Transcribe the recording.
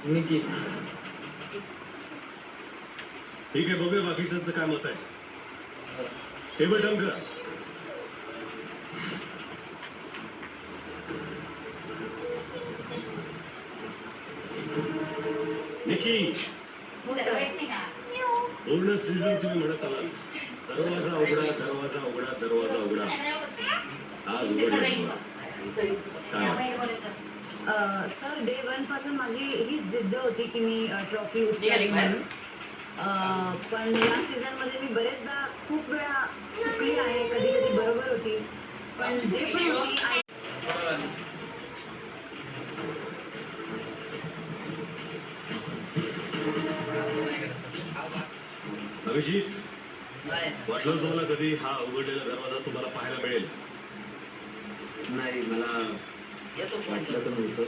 निकी. ठीक आहे, बघूया बाकीच्यांचं काय मत आहे. टेबल टर्न करा. निकी, पूर्ण सीझन तुम्ही म्हणत आलात दरवाजा उघडा, दरवाजा उघडा, दरवाजा उघडा. आज उघडला. सर डे 1 पासून माझी ही जिद्द होती की मी ट्रॉफी उचलावी म्हणून. पण या सीझन मध्ये मी बरेचदा खूप वेळा चुकली आहे, कधी कधी बरोबर होती, पण जे पण होती अभिजित, वाटलं तुम्हाला कधी हा उघडलेला दरवाजा तुम्हाला पाहायला मिळेल? नाही, मला वाटलं तर नव्हतं.